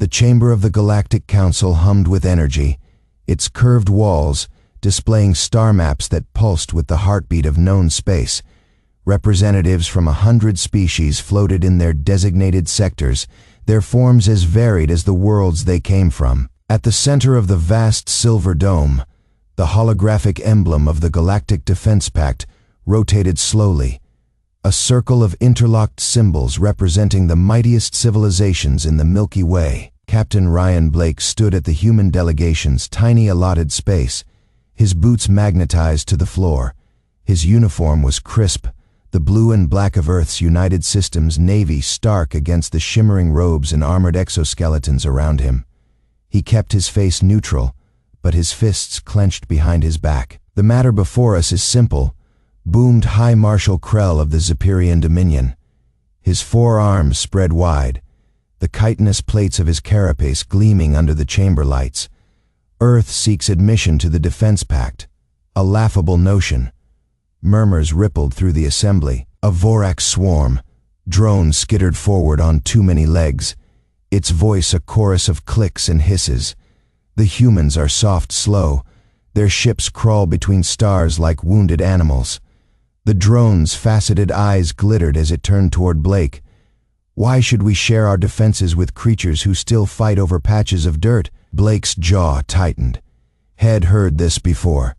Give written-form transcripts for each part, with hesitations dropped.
The chamber of the Galactic Council hummed with energy, its curved walls displaying star maps that pulsed with the heartbeat of known space. Representatives from 100 species floated in their designated sectors, their forms as varied as the worlds they came from. At the center of the vast silver dome, the holographic emblem of the Galactic Defense Pact rotated slowly, a circle of interlocked symbols representing the mightiest civilizations in the Milky Way. Captain Ryan Blake stood at the human delegation's tiny allotted space, his boots magnetized to the floor. His uniform was crisp, the blue and black of Earth's United Systems Navy stark against the shimmering robes and armored exoskeletons around him. He kept his face neutral, but his fists clenched behind his back. "The matter before us is simple," boomed High Marshal Krell of the Zephyrian Dominion. His forearms spread wide, the chitinous plates of his carapace gleaming under the chamber lights. "Earth seeks admission to the Defense Pact. A laughable notion." Murmurs rippled through the assembly. A Vorak swarm, drone skittered forward on too many legs, its voice a chorus of clicks and hisses. The humans are soft, slow. Their ships crawl between stars like wounded animals. The drone's faceted eyes glittered as it turned toward Blake. "Why should we share our defenses with creatures who still fight over patches of dirt?" Blake's jaw tightened. Had heard this before.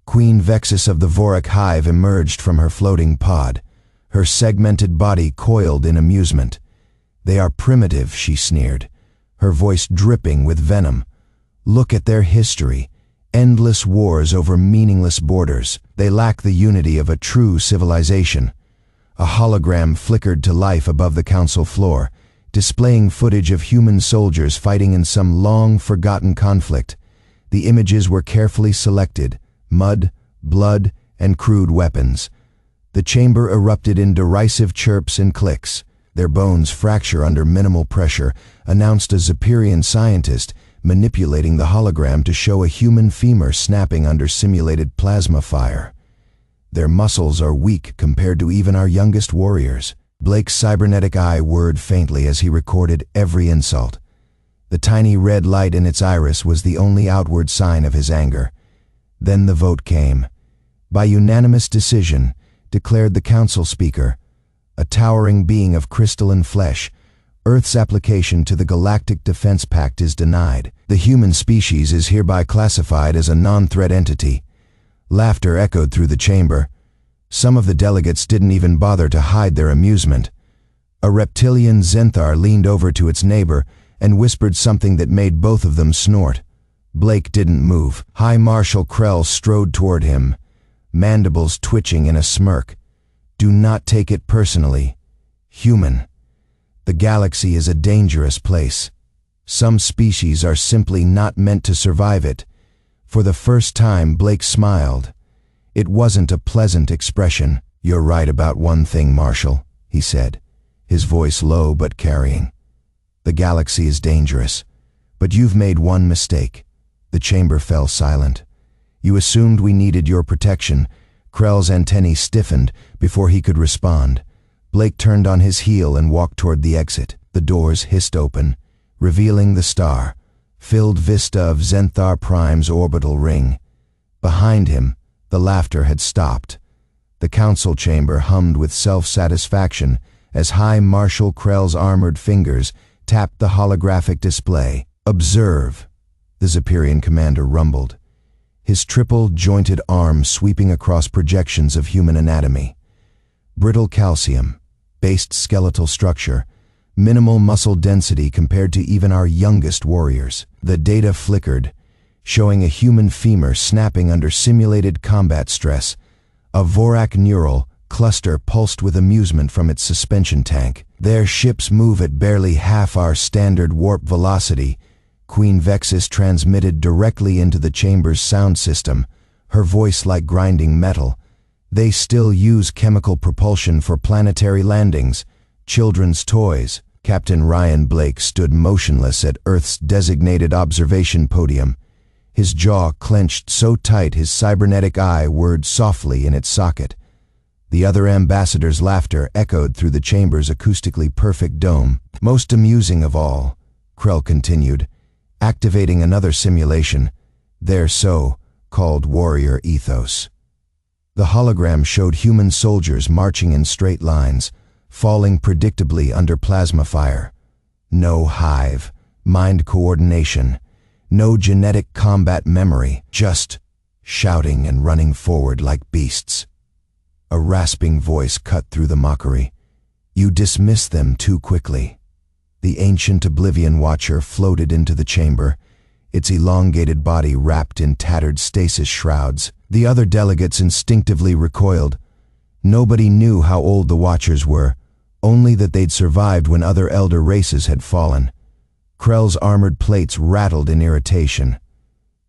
Queen Vexus of the Vorak hive emerged from her floating pod, her segmented body coiled in amusement. "They are primitive," she sneered, her voice dripping with venom. "Look at their history. Endless wars over meaningless borders. They lack the unity of a true civilization." A hologram flickered to life above the council floor, displaying footage of human soldiers fighting in some long-forgotten conflict. The images were carefully selected: mud, blood, and crude weapons. The chamber erupted in derisive chirps and clicks. "Their bones fracture under minimal pressure," announced a Zephyrian scientist, manipulating the hologram to show a human femur snapping under simulated plasma fire. "Their muscles are weak compared to even our youngest warriors." Blake's cybernetic eye whirred faintly as he recorded every insult. The tiny red light in its iris was the only outward sign of his anger. Then the vote came. "By unanimous decision," declared the council speaker, a towering being of crystalline flesh, "Earth's application to the Galactic Defense Pact is denied. The human species is hereby classified as a non-threat entity." Laughter echoed through the chamber. Some of the delegates didn't even bother to hide their amusement. A reptilian Zenthar leaned over to its neighbor and whispered something that made both of them snort. Blake didn't move. High Marshal Krell strode toward him, mandibles twitching in a smirk. "Do not take it personally. Human. The galaxy is a dangerous place. Some species are simply not meant to survive it." For the first time, Blake smiled. It wasn't a pleasant expression. "You're right about one thing, Marshal," he said, his voice low but carrying. "The galaxy is dangerous, but you've made one mistake." The chamber fell silent. "You assumed we needed your protection." Krell's antennae stiffened before he could respond. Blake turned on his heel and walked toward the exit. The doors hissed open, revealing the star-filled vista of Zenthar Prime's orbital ring. Behind him, the laughter had stopped. The council chamber hummed with self-satisfaction as High Marshal Krell's armored fingers tapped the holographic display. "Observe," the Zephyrian commander rumbled, his triple-jointed arm sweeping across projections of human anatomy. Brittle calcium, based skeletal structure, minimal muscle density compared to even our youngest warriors. The data flickered, showing a human femur snapping under simulated combat stress. A Vorak neural cluster pulsed with amusement from its suspension tank. "Their ships move at barely half our standard warp velocity," Queen Vexus transmitted directly into the chamber's sound system, her voice like grinding metal. "They still use chemical propulsion for planetary landings. Children's toys." Captain Ryan Blake stood motionless at Earth's designated observation podium, his jaw clenched so tight his cybernetic eye whirred softly in its socket. The other ambassadors' laughter echoed through the chamber's acoustically perfect dome. Most amusing of all, Krell continued, activating another simulation, their so-called warrior ethos. The hologram showed human soldiers marching in straight lines, falling predictably under plasma fire. No hive, mind coordination, no genetic combat memory, just shouting and running forward like beasts. A rasping voice cut through the mockery. You dismiss them too quickly. The ancient Oblivion Watcher floated into the chamber, its elongated body wrapped in tattered stasis shrouds. The other delegates instinctively recoiled. Nobody knew how old the Watchers were, only that they'd survived when other elder races had fallen. Krell's armored plates rattled in irritation.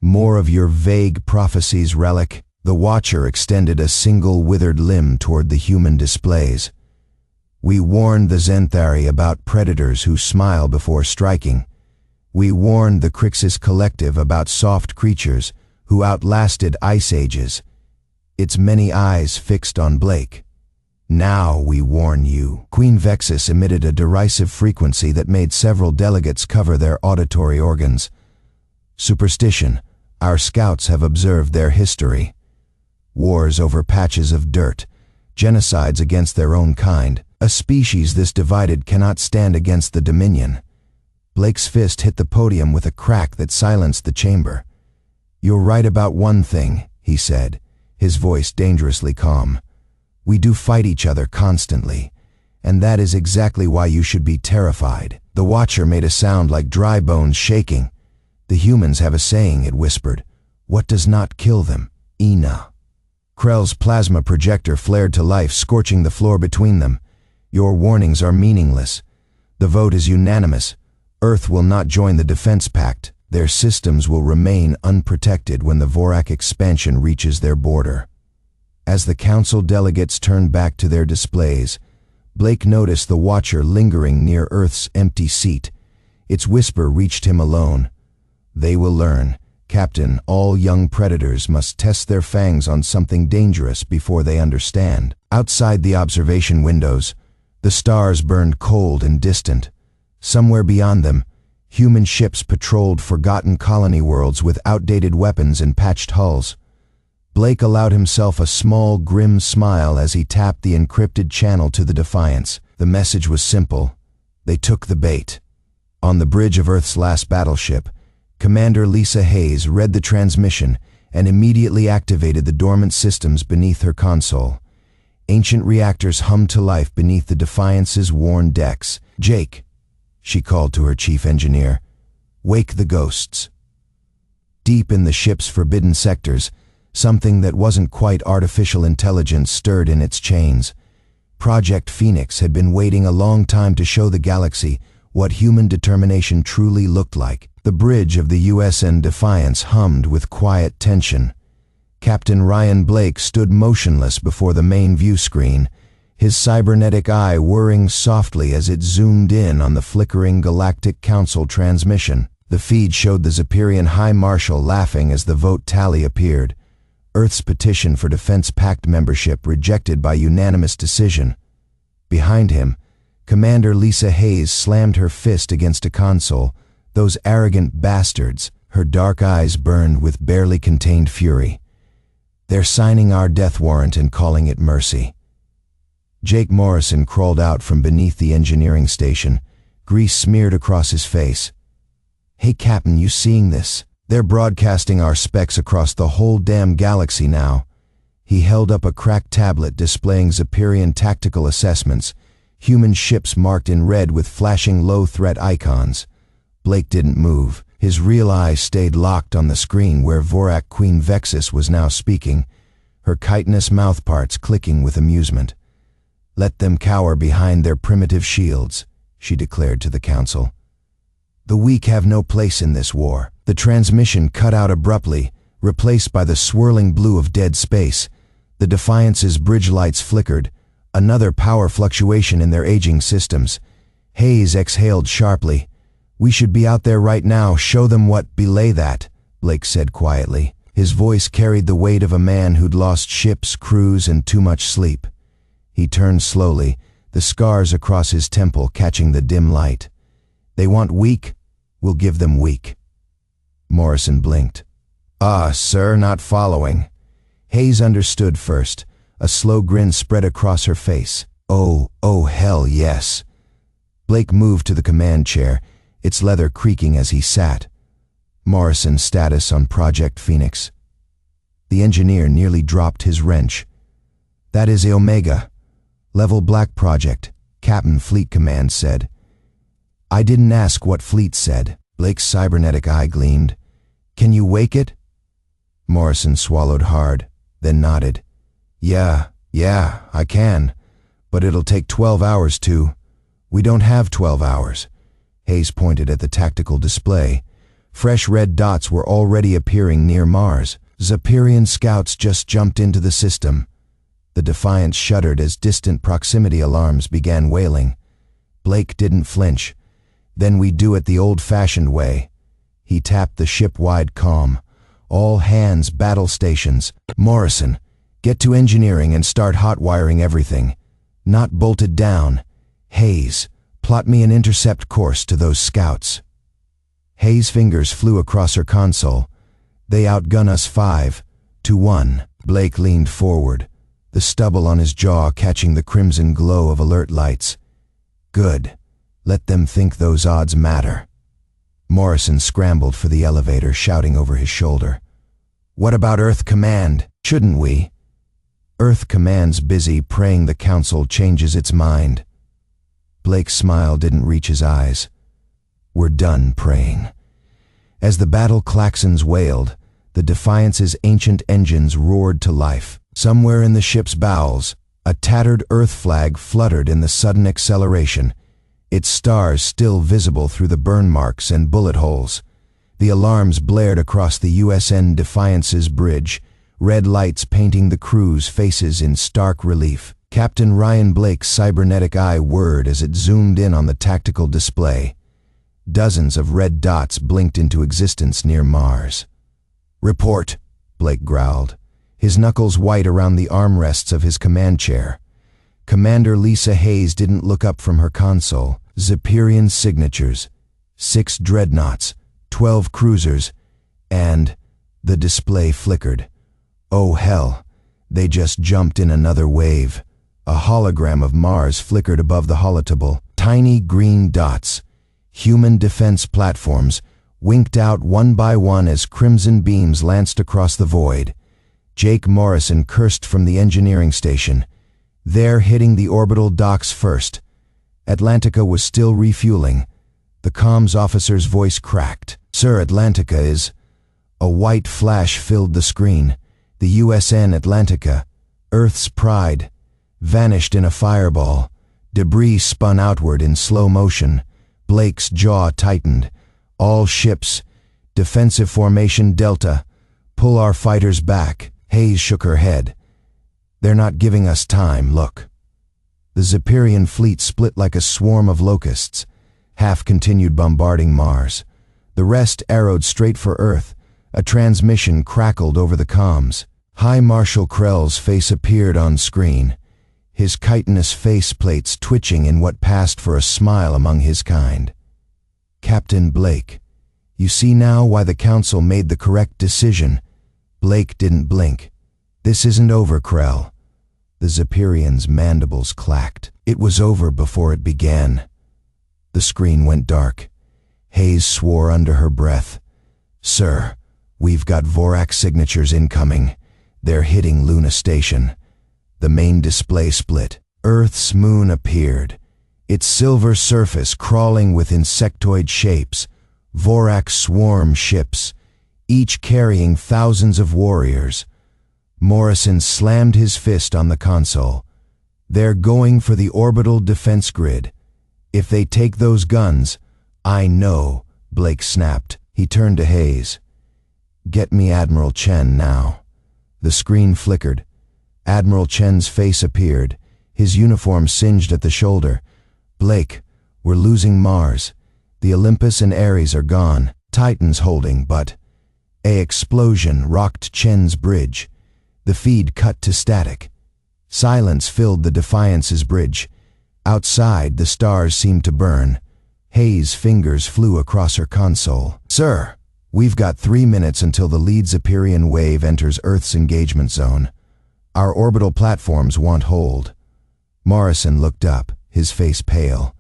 More of your vague prophecies, relic. The Watcher extended a single withered limb toward the human displays. We warned the Zenthari about predators who smile before striking. We warned the Crixus Collective about soft creatures who outlasted ice ages. Its many eyes fixed on Blake. Now we warn you. Queen Vexus emitted a derisive frequency that made several delegates cover their auditory organs. Superstition. Our scouts have observed their history. Wars over patches of dirt. Genocides against their own kind. A species this divided cannot stand against the Dominion. Blake's fist hit the podium with a crack that silenced the chamber. You're right about one thing, he said, his voice dangerously calm. We do fight each other constantly, and that is exactly why you should be terrified. The Watcher made a sound like dry bones shaking. The humans have a saying, it whispered. What does not kill them? Ina. Krell's plasma projector flared to life, scorching the floor between them. Your warnings are meaningless. The vote is unanimous. Earth will not join the Defense Pact. Their systems will remain unprotected when the Vorak expansion reaches their border. As the Council delegates turned back to their displays, Blake noticed the Watcher lingering near Earth's empty seat. Its whisper reached him alone. They will learn. Captain, all young predators must test their fangs on something dangerous before they understand. Outside the observation windows, the stars burned cold and distant. Somewhere beyond them, human ships patrolled forgotten colony worlds with outdated weapons and patched hulls. Blake allowed himself a small, grim smile as he tapped the encrypted channel to the Defiance. The message was simple. They took the bait. On the bridge of Earth's last battleship, Commander Lisa Hayes read the transmission and immediately activated the dormant systems beneath her console. Ancient reactors hummed to life beneath the Defiance's worn decks. Jake, she called to her chief engineer, wake the ghosts. Deep in the ship's forbidden sectors, something that wasn't quite artificial intelligence stirred in its chains. Project Phoenix had been waiting a long time to show the galaxy what human determination truly looked like. The bridge of the UESN Defiance hummed with quiet tension. Captain Ryan Blake stood motionless before the main view screen, his cybernetic eye whirring softly as it zoomed in on the flickering Galactic Council transmission. The feed showed the Zephyrian High Marshal laughing as the vote tally appeared. Earth's petition for Defense Pact membership rejected by unanimous decision. Behind him, Commander Lisa Hayes slammed her fist against a console. Those arrogant bastards, her dark eyes burned with barely contained fury. They're signing our death warrant and calling it mercy. Jake Morrison crawled out from beneath the engineering station, grease smeared across his face. Hey Captain, you seeing this? They're broadcasting our specs across the whole damn galaxy now. He held up a cracked tablet displaying Zephyrian tactical assessments, human ships marked in red with flashing low-threat icons. Blake didn't move. His real eyes stayed locked on the screen where Vorak Queen Vexus was now speaking, her chitinous mouthparts clicking with amusement. Let them cower behind their primitive shields, she declared to the Council. The weak have no place in this war. The transmission cut out abruptly, replaced by the swirling blue of dead space. The Defiance's bridge lights flickered, another power fluctuation in their aging systems. Hayes exhaled sharply. We should be out there right now, show them what. Belay that, Blake said quietly. His voice carried the weight of a man who'd lost ships, crews, and too much sleep. He turned slowly, the scars across his temple catching the dim light. They want weak, We'll give them weak. Morrison blinked. Sir, not following. Hayes understood first. A slow grin spread across her face. Oh, hell yes. Blake moved to the command chair, its leather creaking as he sat. Morrison's status on Project Phoenix. The engineer nearly dropped his wrench. That is Omega. Level Black Project, Captain Fleet Command said. I didn't ask what Fleet said. Blake's cybernetic eye gleamed. Can you wake it? Morrison swallowed hard, then nodded. Yeah, I can. But it'll take 12 hours to. We don't have 12 hours. Hayes pointed at the tactical display. Fresh red dots were already appearing near Mars. Zephyrian scouts just jumped into the system. The Defiance shuddered as distant proximity alarms began wailing. Blake didn't flinch. Then we do it the old-fashioned way. He tapped the ship-wide comm. All hands, battle stations. Morrison, get to engineering and start hot-wiring everything. Not bolted down. Hayes, plot me an intercept course to those scouts. Hayes' fingers flew across her console. They outgun us 5-1. Blake leaned forward, the stubble on his jaw catching the crimson glow of alert lights. Good. Let them think those odds matter. Morrison scrambled for the elevator, shouting over his shoulder. What about Earth Command? Shouldn't we? Earth Command's busy praying the Council changes its mind. Blake's smile didn't reach his eyes. We're done praying. As the battle klaxons wailed, the Defiance's ancient engines roared to life. Somewhere in the ship's bowels, a tattered Earth flag fluttered in the sudden acceleration, its stars still visible through the burn marks and bullet holes. The alarms blared across the UESN Defiance's bridge, red lights painting the crew's faces in stark relief. Captain Ryan Blake's cybernetic eye whirred as it zoomed in on the tactical display. Dozens of red dots blinked into existence near Mars. Report, Blake growled, his knuckles white around the armrests of his command chair. Commander Lisa Hayes didn't look up from her console. Zephyrian signatures, 6 dreadnoughts, 12 cruisers, and the display flickered. Oh hell, they just jumped in another wave. A hologram of Mars flickered above the holotable. Tiny green dots, human defense platforms, winked out one by one as crimson beams lanced across the void. Jake Morrison cursed from the engineering station. They're hitting the orbital docks first. Atlantica was still refueling. The comms officer's voice cracked. Sir, Atlantica is... A white flash filled the screen. The USN Atlantica, Earth's pride, vanished in a fireball. Debris spun outward in slow motion. Blake's jaw tightened. All ships, defensive formation Delta, pull our fighters back. Hayes shook her head. They're not giving us time, look. The Zephyrian fleet split like a swarm of locusts. Half continued bombarding Mars. The rest arrowed straight for Earth. A transmission crackled over the comms. High Marshal Krell's face appeared on screen, his chitinous faceplates twitching in what passed for a smile among his kind. Captain Blake, you see now why the Council made the correct decision. Blake didn't blink. This isn't over, Krell. The Zephyrian's mandibles clacked. It was over before it began. The screen went dark. Hayes swore under her breath. Sir, we've got Vorak signatures incoming. They're hitting Luna Station. The main display split. Earth's moon appeared, its silver surface crawling with insectoid shapes. Vorak swarm ships, each carrying thousands of warriors. Morrison slammed his fist on the console. They're going for the orbital defense grid. If they take those guns, I know, Blake snapped. He turned to Hayes. Get me Admiral Chen now. The screen flickered. Admiral Chen's face appeared, his uniform singed at the shoulder. Blake, we're losing Mars. The Olympus and Ares are gone. Titan's holding, but... A explosion rocked Chen's bridge. The feed cut to static. Silence filled the Defiance's bridge. Outside, the stars seemed to burn. Hayes' fingers flew across her console. "Sir, we've got 3 minutes until the lead Zephyrian wave enters Earth's engagement zone. Our orbital platforms won't hold." Morrison looked up, his face pale.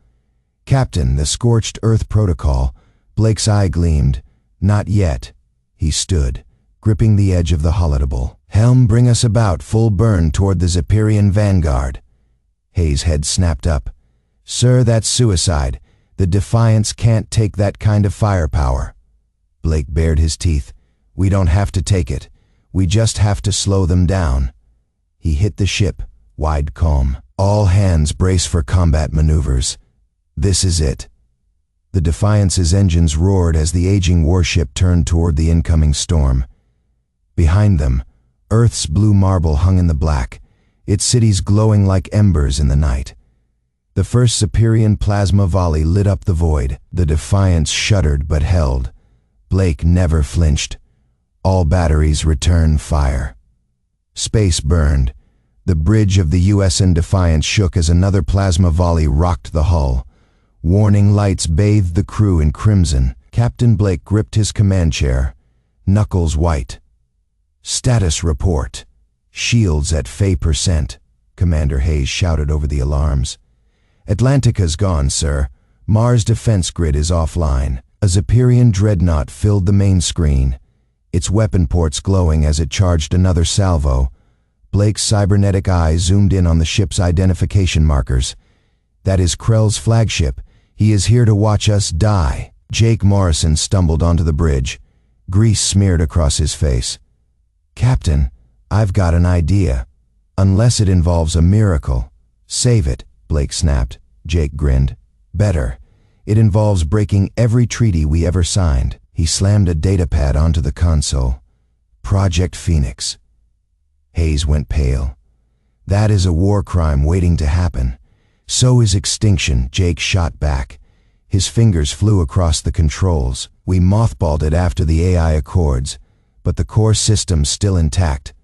"Captain, the scorched Earth protocol." Blake's eye gleamed. "Not yet." He stood, gripping the edge of the holotable. "Helm, bring us about full burn toward the Zephyrian vanguard." Hayes' head snapped up. "Sir, that's suicide. The Defiance can't take that kind of firepower." Blake bared his teeth. "We don't have to take it. We just have to slow them down." He hit the ship, wide calm. "All hands brace for combat maneuvers. This is it." The Defiance's engines roared as the aging warship turned toward the incoming storm. Behind them, Earth's blue marble hung in the black, its cities glowing like embers in the night. The first Zephyrian plasma volley lit up the void. The Defiance shuddered but held. Blake never flinched. All batteries return fire. Space burned. The bridge of the UESN Defiance shook as another plasma volley rocked the hull. Warning lights bathed the crew in crimson. Captain Blake gripped his command chair, knuckles white. "Status report. Shields at Fay%," Commander Hayes shouted over the alarms. "Atlantica's gone, sir. Mars defense grid is offline." A Zephyrian dreadnought filled the main screen, its weapon ports glowing as it charged another salvo. Blake's cybernetic eye zoomed in on the ship's identification markers. "That is Krell's flagship. He is here to watch us die." Jake Morrison stumbled onto the bridge, grease smeared across his face. "Captain, I've got an idea. Unless it involves a miracle." "Save it," Blake snapped. Jake grinned. "Better. It involves breaking every treaty we ever signed." He slammed a datapad onto the console. "Project Phoenix." Hayes went pale. "That is a war crime waiting to happen." "So is extinction," Jake shot back. His fingers flew across the controls. "We mothballed it after the AI Accords, but the core system's still intact,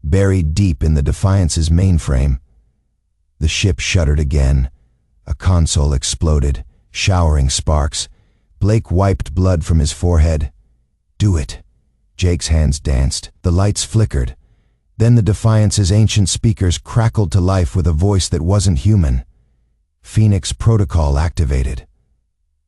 buried deep in the Defiance's mainframe." The ship shuddered again. A console exploded, showering sparks. Blake wiped blood from his forehead. "Do it." Jake's hands danced. The lights flickered. Then the Defiance's ancient speakers crackled to life with a voice that wasn't human. Phoenix protocol activated.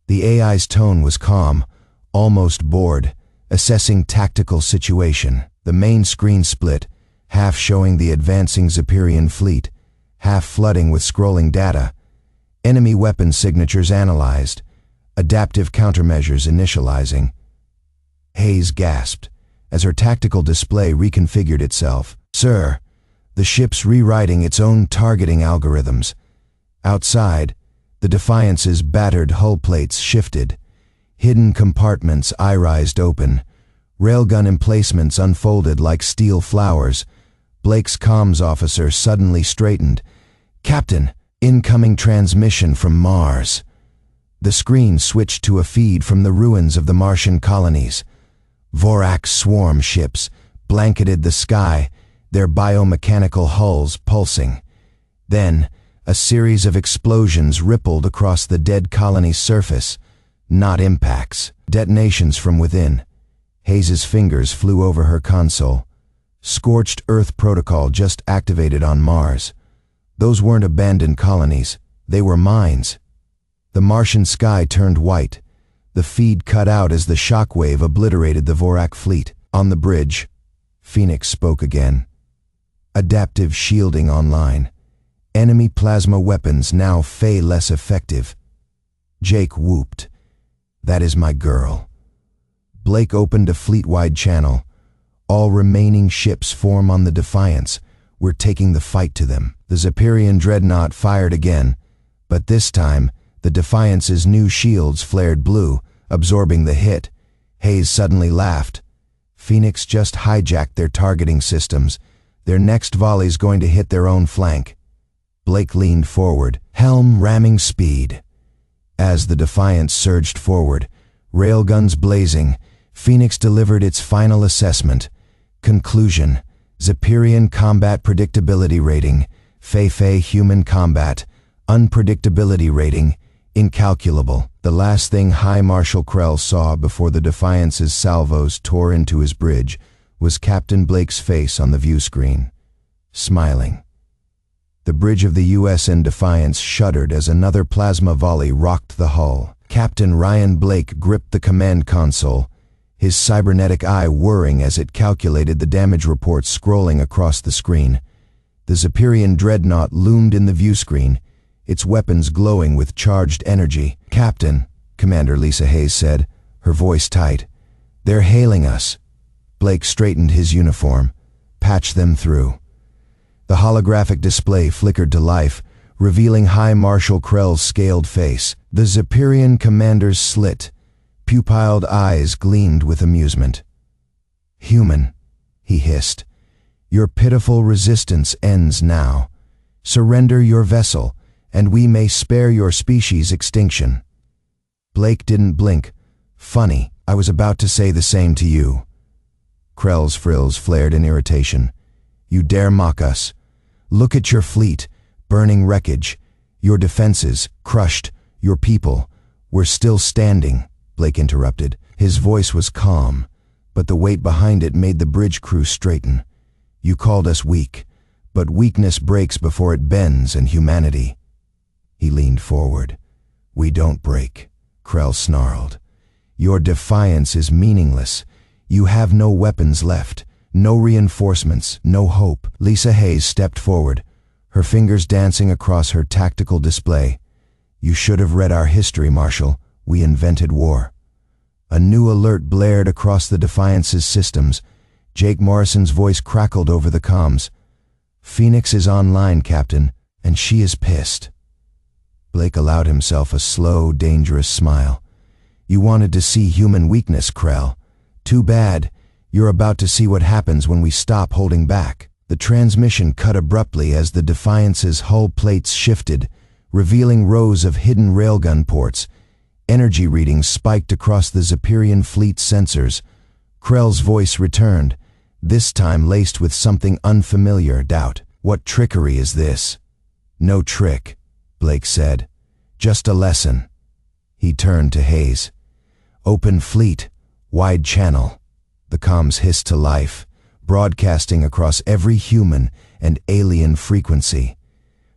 The AI's tone was calm, almost bored, assessing tactical situation. The main screen split, half showing the advancing Zephyrian fleet, half flooding with scrolling data. Enemy weapon signatures analyzed, adaptive countermeasures initializing. Hayes gasped as her tactical display reconfigured itself. "Sir, the ship's rewriting its own targeting algorithms." Outside, the Defiance's battered hull plates shifted. Hidden compartments eye-rised open. Railgun emplacements unfolded like steel flowers. Blake's comms officer suddenly straightened. "Captain, incoming transmission from Mars." The screen switched to a feed from the ruins of the Martian colonies. Vorak swarm ships blanketed the sky, their biomechanical hulls pulsing. Then, a series of explosions rippled across the dead colony's surface, not impacts, detonations from within. Hayes' fingers flew over her console. Scorched Earth protocol just activated on Mars. Those weren't abandoned colonies, they were mines. The Martian sky turned white. The feed cut out as the shockwave obliterated the Vorak fleet. On the bridge, Phoenix spoke again. "Adaptive shielding online. Enemy plasma weapons now less effective." Jake whooped. "That is my girl." Blake opened a fleet-wide channel. "All remaining ships form on the Defiance. We're taking the fight to them." The Zephyrian dreadnought fired again, but this time, the Defiance's new shields flared blue, absorbing the hit. Hayes suddenly laughed. "Phoenix just hijacked their targeting systems. Their next volley's going to hit their own flank." Blake leaned forward, helm ramming speed. As the Defiance surged forward, railguns blazing, Phoenix delivered its final assessment. Conclusion: Zephyrian combat predictability rating, Fei human combat, unpredictability rating, Incalculable. The last thing High Marshal Krell saw before the Defiance's salvos tore into his bridge was Captain Blake's face on the view screen, smiling. The bridge of the UESN Defiance shuddered as another plasma volley rocked the hull. Captain Ryan Blake gripped the command console, his cybernetic eye whirring as it calculated the damage reports scrolling across the screen. The Zepyrian dreadnought loomed in the view screen, its weapons glowing with charged energy. "Captain," Commander Lisa Hayes said, her voice tight, "they're hailing us." Blake straightened his uniform, patched them through. The holographic display flickered to life, revealing High Marshal Krell's scaled face. The Zepyrian commander's slit, pupilled eyes gleamed with amusement. "Human," he hissed, "your pitiful resistance ends now. Surrender your vessel, and we may spare your species extinction." Blake didn't blink. "Funny, I was about to say the same to you." Krell's frills flared in irritation. "You dare mock us? Look at your fleet, burning wreckage. Your defenses, crushed. Your people, we're still standing," Blake interrupted. His voice was calm, but the weight behind it made the bridge crew straighten. "You called us weak, but weakness breaks before it bends in humanity." He leaned forward. "We don't break," Krell snarled. "Your defiance is meaningless. You have no weapons left, no reinforcements, no hope." Lisa Hayes stepped forward, her fingers dancing across her tactical display. "You should have read our history, Marshal. We invented war." A new alert blared across the Defiance's systems. Jake Morrison's voice crackled over the comms. "Phoenix is online, Captain, and she is pissed." Blake allowed himself a slow, dangerous smile. "You wanted to see human weakness, Krell. Too bad. You're about to see what happens when we stop holding back." The transmission cut abruptly as the Defiance's hull plates shifted, revealing rows of hidden railgun ports. Energy readings spiked across the Zepyrian fleet's sensors. Krell's voice returned, this time laced with something unfamiliar, doubt. "What trickery is this?" "No trick," Blake said. "Just a lesson." He turned to Hayes. "Open fleet, wide channel." The comms hissed to life, broadcasting across every human and alien frequency.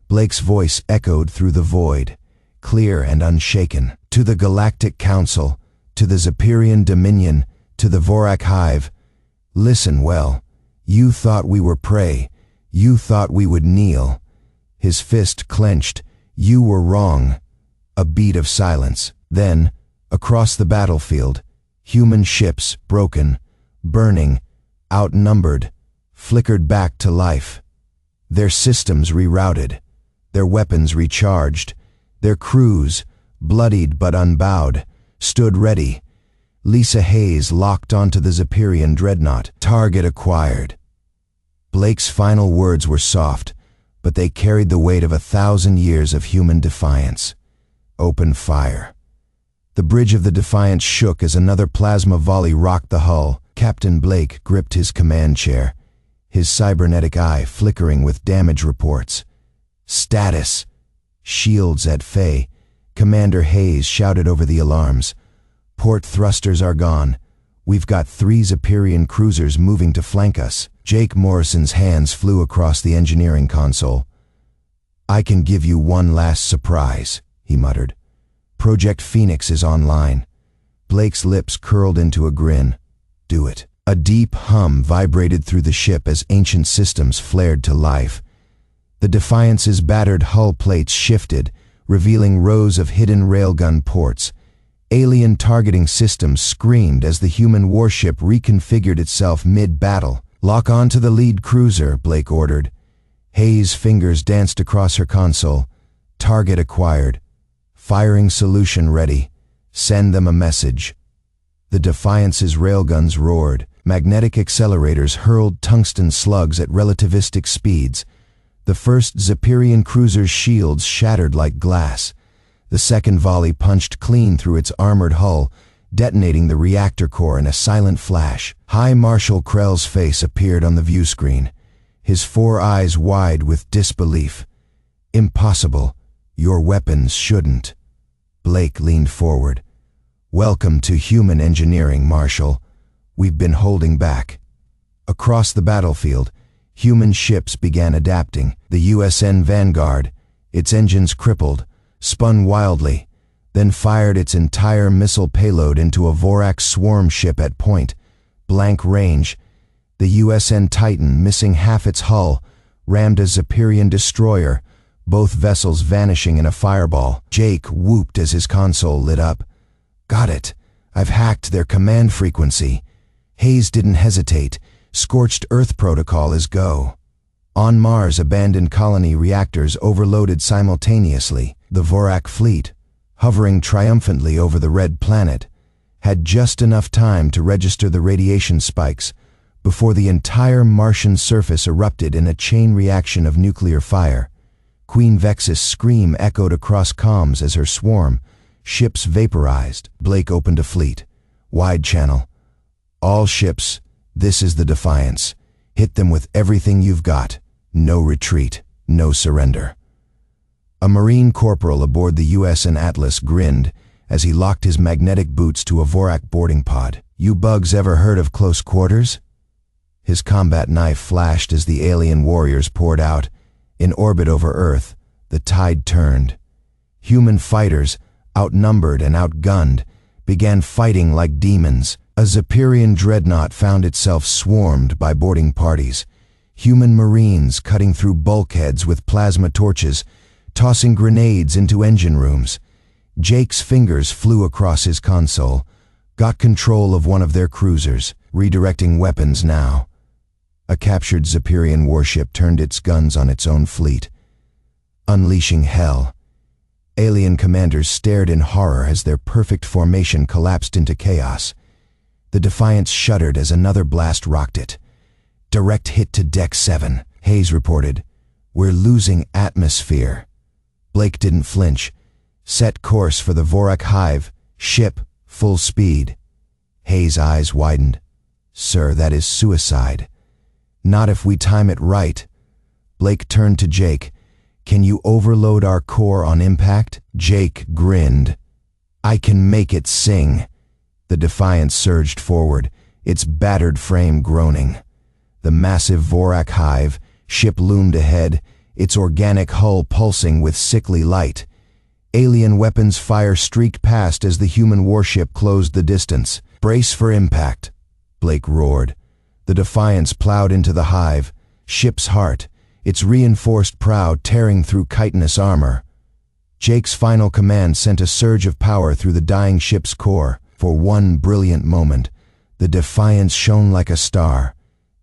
Blake's voice echoed through the void, clear and unshaken. "To the Galactic Council, to the Zepyrian Dominion, to the Vorak Hive. Listen well. You thought we were prey. You thought we would kneel." His fist clenched. "You were wrong." A beat of silence. Then, across the battlefield, human ships, broken, burning, outnumbered, flickered back to life. Their systems rerouted, their weapons recharged, their crews, bloodied but unbowed, stood ready. Lisa Hayes locked onto the Zepyrian dreadnought. "Target acquired." Blake's final words were soft, but they carried the weight of 1,000 years of human defiance. "Open fire." The bridge of the Defiance shook as another plasma volley rocked the hull. Captain Blake gripped his command chair, his cybernetic eye flickering with damage reports. "Status." "Shields at Faye," Commander Hayes shouted over the alarms. "Port thrusters are gone. We've got 3 Zepyrian cruisers moving to flank us." Jake Morrison's hands flew across the engineering console. "I can give you one last surprise," he muttered. "Project Phoenix is online." Blake's lips curled into a grin. "Do it." A deep hum vibrated through the ship as ancient systems flared to life. The Defiance's battered hull plates shifted, revealing rows of hidden railgun ports. Alien targeting systems screamed as the human warship reconfigured itself mid-battle. "Lock on to the lead cruiser," Blake ordered. Hayes' fingers danced across her console. "Target acquired. Firing solution ready. Send them a message." The Defiance's railguns roared. Magnetic accelerators hurled tungsten slugs at relativistic speeds. The first Zepyrian cruiser's shields shattered like glass. The second volley punched clean through its armored hull, detonating the reactor core in a silent flash. High Marshal Krell's face appeared on the view screen, his 4 eyes wide with disbelief. "Impossible. Your weapons shouldn't." Blake leaned forward. "Welcome to human engineering, Marshal. We've been holding back." Across the battlefield, human ships began adapting. The USN Vanguard, its engines crippled, spun wildly, then fired its entire missile payload into a Vorak swarm ship at point blank range. The USN Titan, missing half its hull, rammed a Zepyrian destroyer, both vessels vanishing in a fireball. Jake whooped as his console lit up. "Got it. I've hacked their command frequency." Hayes didn't hesitate. Scorched Earth protocol is go. On Mars, abandoned colony reactors overloaded simultaneously. The Vorak fleet, hovering triumphantly over the red planet, had just enough time to register the radiation spikes before the entire Martian surface erupted in a chain reaction of nuclear fire. Queen Vex's scream echoed across comms as her swarm ships vaporized. Blake opened a fleet. Wide channel. "All ships, this is the Defiance. Hit them with everything you've got. No retreat, no surrender." A Marine corporal aboard the USN Atlas grinned as he locked his magnetic boots to a Vorak boarding pod. "You bugs ever heard of close quarters?" His combat knife flashed as the alien warriors poured out. In orbit over Earth, the tide turned. Human fighters, outnumbered and outgunned, began fighting like demons. A Zepyrian dreadnought found itself swarmed by boarding parties. Human Marines cutting through bulkheads with plasma torches, tossing grenades into engine rooms. Jake's fingers flew across his console, got control of one of their cruisers, redirecting weapons now. A captured Zepyrian warship turned its guns on its own fleet, unleashing hell. Alien commanders stared in horror as their perfect formation collapsed into chaos. The Defiance shuddered as another blast rocked it. "Direct hit to Deck 7, Hayes reported. "We're losing atmosphere." Blake didn't flinch. "Set course for the Vorak Hive. Ship, full speed." Hayes' eyes widened. "Sir, that is suicide." "Not if we time it right." Blake turned to Jake. "Can you overload our core on impact?" Jake grinned. "I can make it sing." The Defiance surged forward, its battered frame groaning. The massive Vorak Hive ship loomed ahead, its organic hull pulsing with sickly light. Alien weapons fire streaked past as the human warship closed the distance. "Brace for impact," Blake roared. The Defiance plowed into the Hive, ship's heart, its reinforced prow tearing through chitinous armor. Jake's final command sent a surge of power through the dying ship's core. For one brilliant moment, the Defiance shone like a star.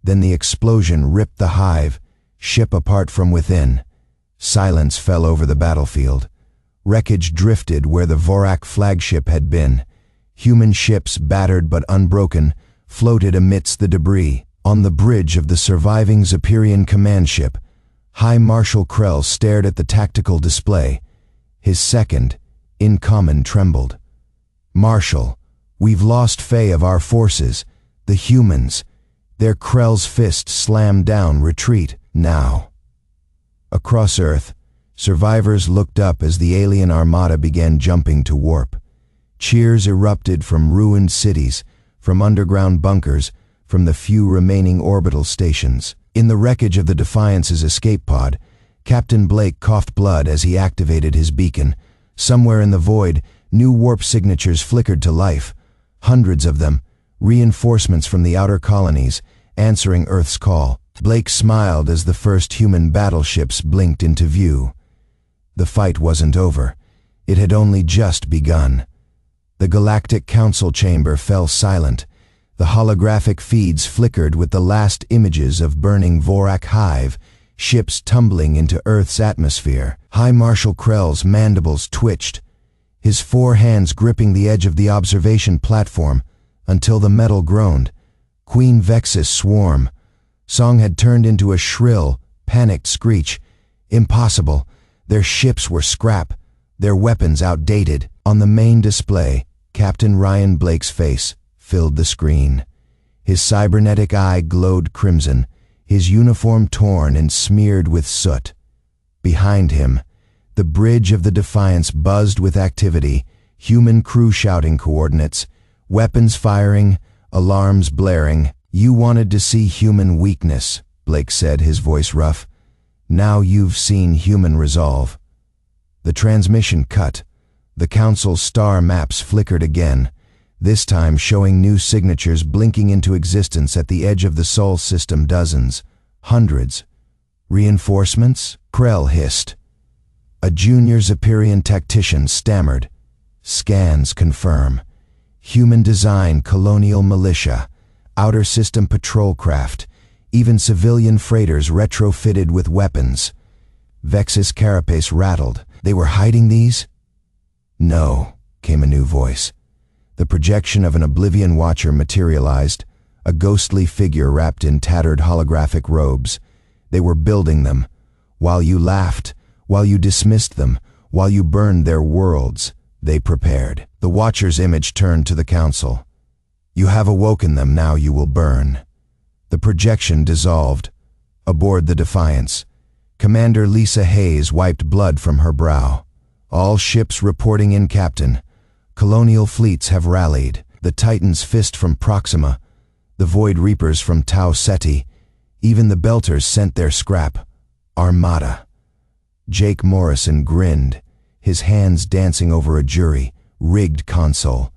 Then the explosion ripped the Hive, ship apart from within. Silence fell over the battlefield. Wreckage drifted where the Vorak flagship had been. Human ships, battered but unbroken, floated amidst the debris. On the bridge of the surviving Zepyrian command ship, High Marshal Krell stared at the tactical display. His second, in common, trembled. "Marshal, we've lost Faye of our forces, the humans." Their Krell's fist slammed down. "Retreat, now." Across Earth, survivors looked up as the alien armada began jumping to warp. Cheers erupted from ruined cities, from underground bunkers, from the few remaining orbital stations. In the wreckage of the Defiance's escape pod, Captain Blake coughed blood as he activated his beacon. Somewhere in the void, new warp signatures flickered to life. Hundreds of them, reinforcements from the outer colonies, answering Earth's call. Blake smiled as the first human battleships blinked into view. The fight wasn't over. It had only just begun. The Galactic Council chamber fell silent. The holographic feeds flickered with the last images of burning Vorak Hive, ships tumbling into Earth's atmosphere. High Marshal Krell's mandibles twitched, his four hands gripping the edge of the observation platform until the metal groaned. Queen Vex's swarm. Song had turned into a shrill, panicked screech. Impossible. Their ships were scrap, their weapons outdated. On the main display, Captain Ryan Blake's face filled the screen. His cybernetic eye glowed crimson, his uniform torn and smeared with soot. Behind him, the bridge of the Defiance buzzed with activity, Human crew shouting coordinates, weapons firing, alarms blaring. "You wanted to see human weakness," Blake said, his voice rough. "Now you've seen human resolve." The transmission cut. The Council's star maps flickered again, this time showing new signatures blinking into existence at the edge of the Sol system. Dozens, hundreds. "Reinforcements?" Krell hissed. A junior Zephyrian tactician stammered. "Scans confirm. Human design colonial militia, outer system patrol craft, even civilian freighters retrofitted with weapons." Vex's carapace rattled. "They were hiding these?" "No," came a new voice. The projection of an Oblivion Watcher materialized, a ghostly figure wrapped in tattered holographic robes. "They were building them. While you laughed, while you dismissed them, while you burned their worlds, they prepared." The Watcher's image turned to the Council. "You have awoken them, now you will burn." The projection dissolved. Aboard the Defiance, Commander Lisa Hayes wiped blood from her brow. "All ships reporting in, Captain. Colonial fleets have rallied. The Titan's fist from Proxima, the Void Reapers from Tau Ceti, even the Belters sent their scrap. Armada." Jake Morrison grinned, his hands dancing over a jury-rigged console.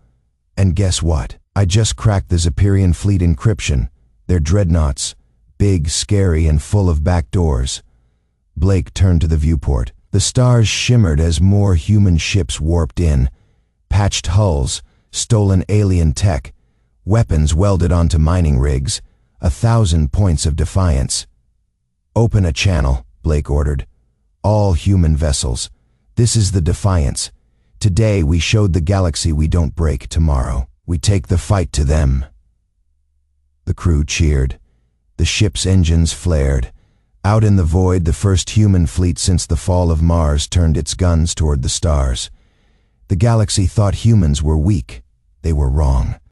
"And guess what? I just cracked the Zephyrian fleet encryption. They're dreadnoughts, big, scary, and full of back doors." Blake turned to the viewport. The stars shimmered as more human ships warped in. Patched hulls, stolen alien tech, weapons welded onto mining rigs, 1,000 points of defiance. "Open a channel," Blake ordered. "All human vessels. This is the Defiance. Today we showed the galaxy we don't break. Tomorrow we take the fight to them." The crew cheered. The ship's engines flared. Out in the void, the first human fleet since the fall of Mars turned its guns toward the stars. The galaxy thought humans were weak. They were wrong.